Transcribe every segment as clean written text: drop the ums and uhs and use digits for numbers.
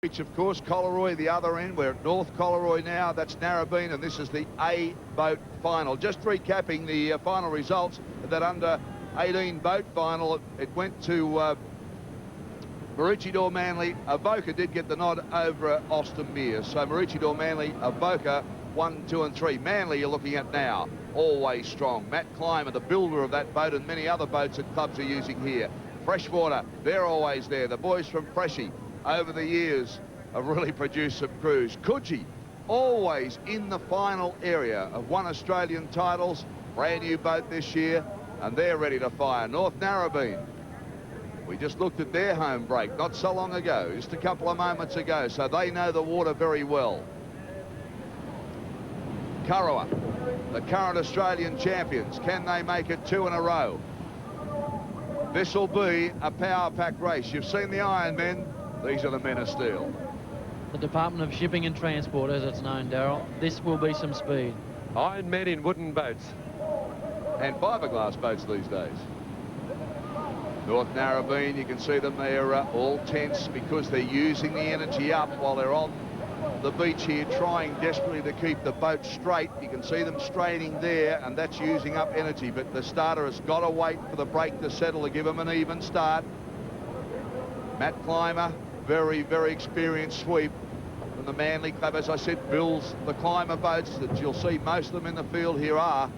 beach, of course. Collaroy, the other end. We're at North Collaroy now. That's Narrabeen, and this is the A boat final. Just recapping the final results of that under 18 boat final. It went to Maroochydore Manly. Avoca did get the nod over Austin Mears. So Maroochydore Manly, Avoca 1, 2 and 3. Manly you're looking at now, always strong. Matt Clymer, the builder of that boat, and many other boats that clubs are using here. Freshwater, they're always there. The boys from Freshie over the years have really produced some crews. Coogee, always in the final area of won Australian titles. Brand new boat this year, and they're ready to fire. North Narrabeen, we just looked at their home break not so long ago, just a couple of moments ago, so they know the water very well. Currawa, the current Australian champions. Can they make it 2 in a row? This will be a power pack race. You've seen the Iron Men. These are the men of steel. The Department of Shipping and Transport, as it's known, Daryl. This will be some speed. Iron Men in wooden boats. And fiberglass boats these days. North Narrabeen, you can see them. They're all tense because they're using the energy up while they're on the beach here, trying desperately to keep the boat straight. You can see them straining there, and that's using up energy. But the starter has got to wait for the break to settle to give him an even start. Matt Clymer, very, very experienced sweep from the Manly Club. As I said, builds the Clymer boats that you'll see most of them in the field here are.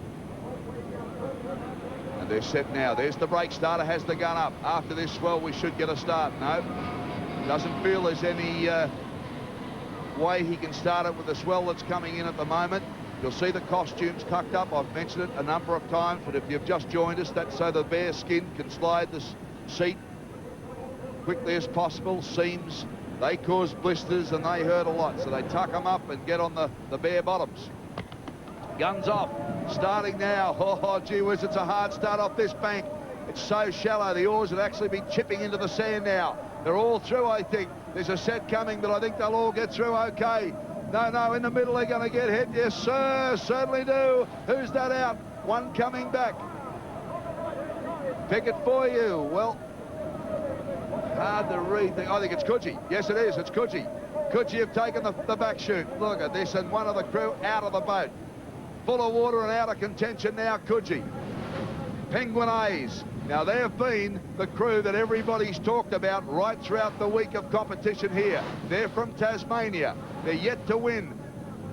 And they're set now. There's the break. Starter has the gun up. After this swell, we should get a start. No, doesn't feel there's any way he can start it with the swell that's coming in at the moment. You'll see the costumes tucked up. I've mentioned it a number of times, but if you've just joined us, that's so the bare skin can slide the seat quickly as possible. Seams, they cause blisters and they hurt a lot, so they tuck them up and get on the bare bottoms. Guns off, starting now. Oh, gee whiz, it's a hard start off this bank. It's so shallow, the oars would actually be chipping into the sand now. They're all through, I think. There's a set coming, but I think they'll all get through okay. No, in the middle they're going to get hit. Yes, sir, certainly do. Who's that out? One coming back. Pick it for you. Well, hard to read. I think it's Coogee. Yes, it is. It's Coogee. Coogee have taken the back chute. Look at this, and one of the crew out of the boat. Full of water and out of contention now, Coogee. Penguin A's. Now, they have been the crew that everybody's talked about right throughout the week of competition here. They're from Tasmania. They're yet to win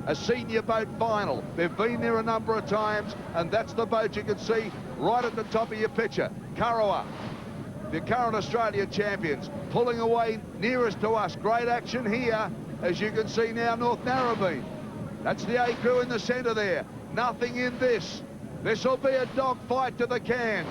a senior boat final. They've been there a number of times, and that's the boat you can see right at the top of your picture. Currawa, the current Australian champions, pulling away nearest to us. Great action here, as you can see now, North Narrabeen. That's the A crew in the centre there. Nothing in this. This will be a dogfight to the cans.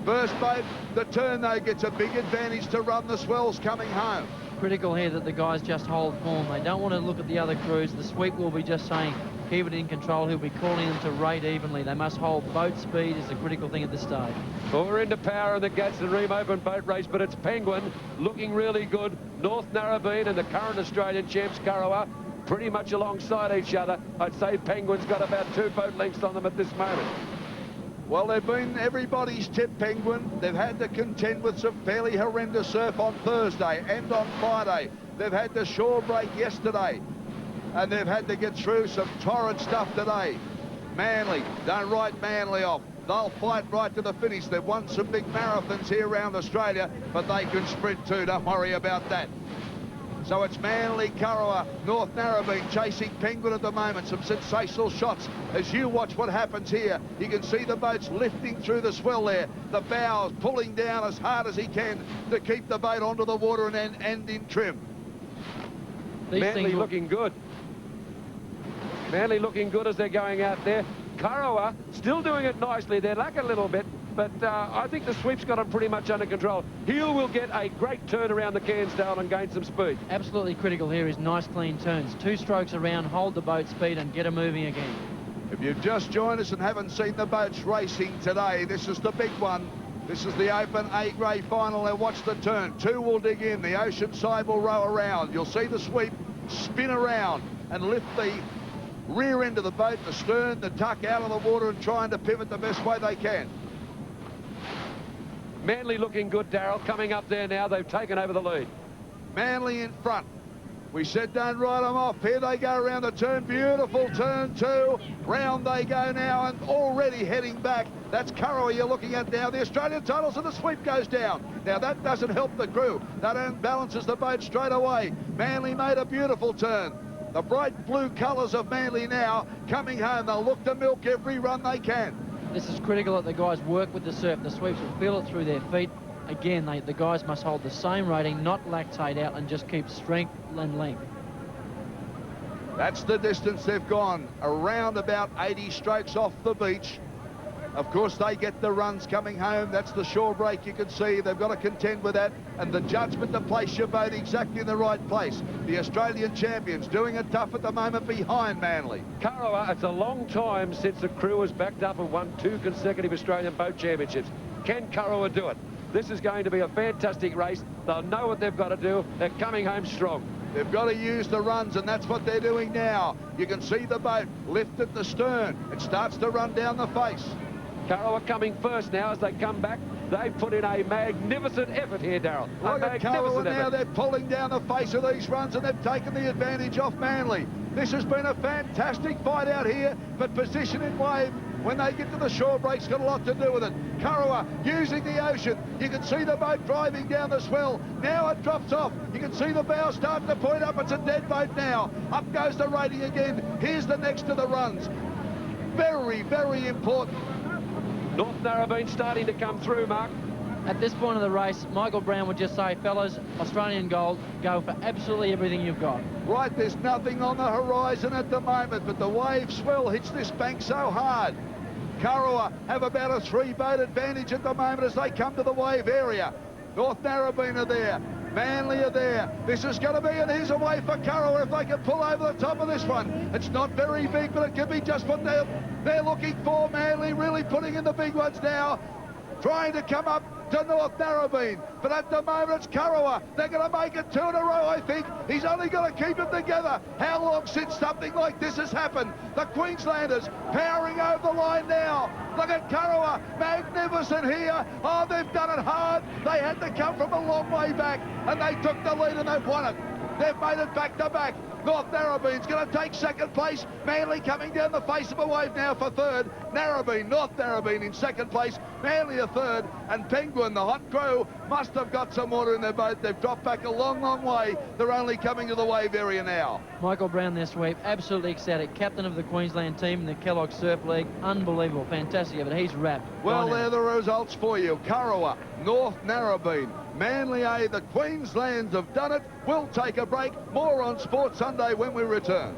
First boat, the turn though, gets a big advantage to run the swells coming home. Critical here that the guys just hold form. They don't want to look at the other crews. The sweep will be just saying, keep it in control. He'll be calling them to rate evenly. They must hold boat speed is the critical thing at this stage. Well, we're into power in the Gadsden Ream Open boat race, but it's Penguin looking really good. North Narrabeen and the current Australian champs, Currawa, pretty much alongside each other. I'd say Penguin's got about 2 boat lengths on them at this moment. Well, they've been everybody's tip, Penguin. They've had to contend with some fairly horrendous surf on Thursday and on Friday. They've had the shore break yesterday, and they've had to get through some torrid stuff today. Manly, don't write Manly off. They'll fight right to the finish. They've won some big marathons here around Australia, but they can sprint too. Don't worry about that. So it's Manly, Currawa, North Narrabeen chasing Penguin at the moment. Some sensational shots as you watch what happens here. You can see the boats lifting through the swell there. The bows pulling down as hard as he can to keep the boat onto the water and in trim. Manly looking good. Manly looking good as they're going out there. Currawa still doing it nicely. They lack a little bit, but I think the sweep's got them pretty much under control. Heel will get a great turn around the Cairnsdale and gain some speed. Absolutely critical here is nice clean turns. 2 strokes around, hold the boat speed and get her moving again. If you've just joined us and haven't seen the boats racing today, this is the big one. This is the Open A-grade final, and watch the turn. 2 will dig in, the ocean side will row around. You'll see the sweep spin around and lift the rear end of the boat, the stern, the tuck out of the water and trying to pivot the best way they can. Manly looking good, Darryl, coming up there now. They've taken over the lead. Manly in front. We said don't write them off. Here they go around the turn. Beautiful turn two. Round they go now and already heading back. That's Collaroy you're looking at now. The Australian titles and the sweep goes down. Now that doesn't help the crew. That unbalances the boat straight away. Manly made a beautiful turn. The bright blue colours of Manly now coming home. They'll look to milk every run they can. This is critical that the guys work with the surf. The sweeps will feel it through their feet. Again, the guys must hold the same rating, not lactate out, and just keep strength and length. That's the distance they've gone, around about 80 strokes off the beach. Of course, they get the runs coming home. That's the shore break you can see. They've got to contend with that. And the judgment to place your boat exactly in the right place. The Australian champions doing it tough at the moment behind Manly. Collaroy, it's a long time since the crew has backed up and won 2 consecutive Australian boat championships. Can Collaroy do it? This is going to be a fantastic race. They'll know what they've got to do. They're coming home strong. They've got to use the runs, and that's what they're doing now. You can see the boat lift at the stern. It starts to run down the face. Collaroy coming first now as they come back. They've put in a magnificent effort here, Darryl. Look at Collaroy now. They're pulling down the face of these runs, and they've taken the advantage off Manly. This has been a fantastic fight out here, but position in wave when they get to the shore break's got a lot to do with it. Collaroy using the ocean. You can see the boat driving down the swell. Now it drops off. You can see the bow starting to point up. It's a dead boat now. Up goes the rating again. Here's the next of the runs. Very, very important. North Narrabeen starting to come through, Mark. At this point of the race, Michael Brown would just say, fellas, Australian gold, go for absolutely everything you've got. Right, there's nothing on the horizon at the moment, but the wave swell hits this bank so hard. Collaroy have about a 3-boat advantage at the moment as they come to the wave area. North Narrabeen are there. Manly are there. This is going to be, and here's a way for Collaroy if they can pull over the top of this one. It's not very big, but it could be just what they're looking for. Manly really putting in the big ones now, trying to come up to North Narrabeen. But at the moment, it's Collaroy. They're going to make it 2 in a row, I think. He's only going to keep them together. How long since something like this has happened? The Queenslanders powering over the line now. Look at Collaroy, magnificent here. Oh, they've done it hard. They had to come from a long way back, and they took the lead and they've won it. They've made it back to back. North Narrabeen's going to take second place. Manly coming down the face of a wave now for third. North Narrabeen in second place. Manly a third. And Penguin, the hot crew, must have got some water in their boat. They've dropped back a long, long way. They're only coming to the wave area now. Michael Brown, their sweep, absolutely ecstatic. Captain of the Queensland team in the Kellogg Surf League. Unbelievable, fantastic, but he's wrapped. Well, they're the results for you. Collaroy, North Narrabeen, Manly A, the Queenslands have done it. We'll take a break. More on Sports Sunday when we return.